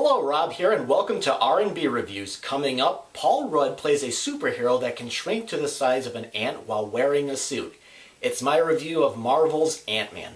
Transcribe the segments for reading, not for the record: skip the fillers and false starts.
Hello, Rob here, and welcome to R&B Reviews. Coming up, Paul Rudd plays a superhero that can shrink to the size of an ant while wearing a suit. It's my review of Marvel's Ant-Man.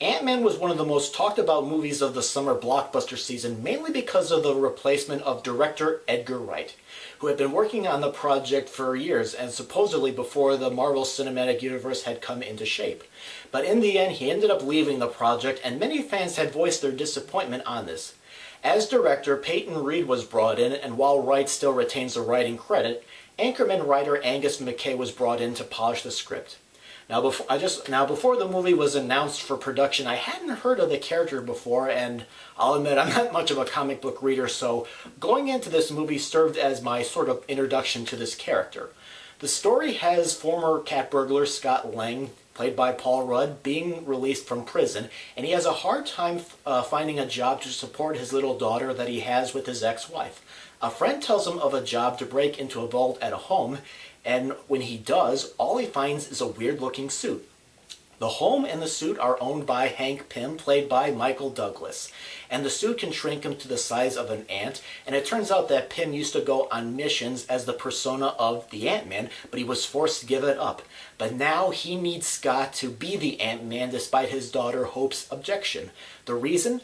Ant-Man was one of the most talked about movies of the summer blockbuster season, mainly because of the replacement of director Edgar Wright, who had been working on the project for years and supposedly before the Marvel Cinematic Universe had come into shape. But in the end, he ended up leaving the project, and many fans had voiced their disappointment on this. As director, Peyton was brought in, and while Wright still retains the writing credit, Anchorman writer Angus MacKay was brought in to polish the script. Now before the movie was announced for production, I hadn't heard of the character before, and I'll admit I'm not much of a comic book reader, so going into this movie served as my sort of introduction to this character. The story has former cat burglar Scott Lang, played by Paul Rudd, being released from prison, and he has a hard time finding a job to support his little daughter that he has with his ex-wife. A friend tells him of a job to break into a vault at a home, and when he does, all he finds is a weird-looking suit. The home and the suit are owned by Hank Pym, played by Michael Douglas, and the suit can shrink him to the size of an ant, and it turns out that Pym used to go on missions as the persona of the Ant-Man, but he was forced to give it up. But now he needs Scott to be the Ant-Man despite his daughter Hope's objection. The reason?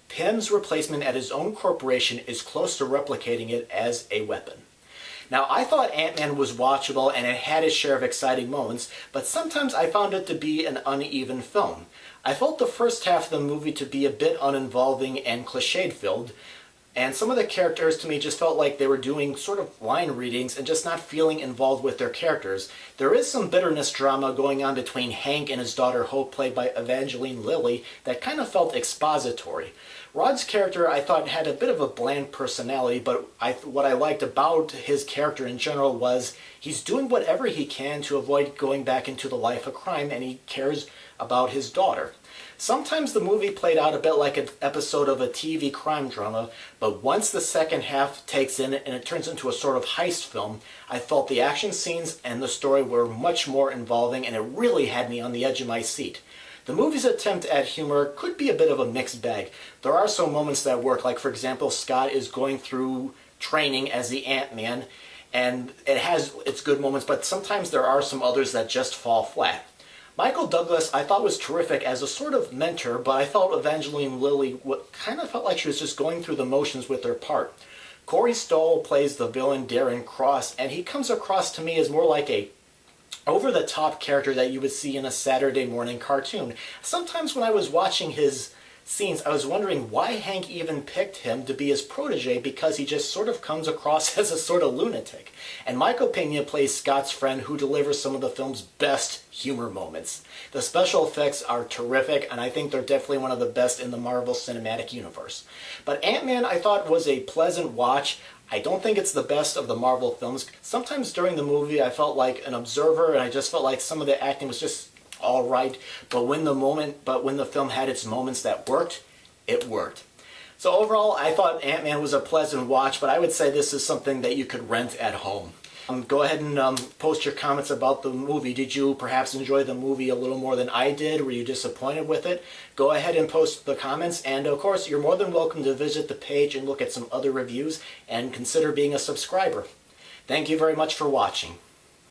Pym's replacement at his own corporation is close to replicating it as a weapon. Now, I thought Ant-Man was watchable and it had its share of exciting moments, but sometimes I found it to be an uneven film. I felt the first half of the movie to be a bit uninvolving and cliched-filled, and some of the characters to me just felt like they were doing sort of line readings and just not feeling involved with their characters. There is some bitterness drama going on between Hank and his daughter Hope, played by Evangeline that kind of felt expository. Rod's character, I thought, had a bit of a bland personality, but what I liked about his character in general was he's doing whatever he can to avoid going back into the life of crime, and he cares about his daughter. Sometimes the movie played out a bit like an episode of a TV crime drama, but once the second half takes in and it turns into a sort of heist film, I felt the action scenes and the story were much more involving, and it really had me on the edge of my seat. The movie's attempt at humor could be a bit of a mixed bag. There are some moments that work, like for example, Scott is going through training as the Ant-Man, and it has its good moments, but sometimes there are some others that just fall flat. Michael Douglas I thought was terrific as a sort of mentor, but I felt Evangeline kind of felt like she was just going through the motions with her part. Corey Stoll plays the villain Darren Cross, and he comes across to me as more like a over-the-top character that you would see in a Saturday morning cartoon. Sometimes when I was watching his scenes, I was wondering why Hank even picked him to be his protege, because he just sort of comes across as a sort of lunatic. And Michael Pena plays Scott's friend, who delivers some of the film's best humor moments. The special effects are terrific, and I think they're definitely one of the best in the Marvel Cinematic Universe. But Ant-Man I thought was a pleasant watch. I don't think it's the best of the Marvel films. Sometimes during the movie I felt like an observer, and I just felt like some of the acting was just all right, but when the film had its moments that worked, it worked. So overall, I thought Ant-Man was a pleasant watch, but I would say this is something that you could rent at home. Go ahead and post your comments about the movie. Did you perhaps enjoy the movie a little more than I did? Were you disappointed with it? Go ahead and post the comments, and of course, you're more than welcome to visit the page and look at some other reviews, and consider being a subscriber. Thank you very much for watching.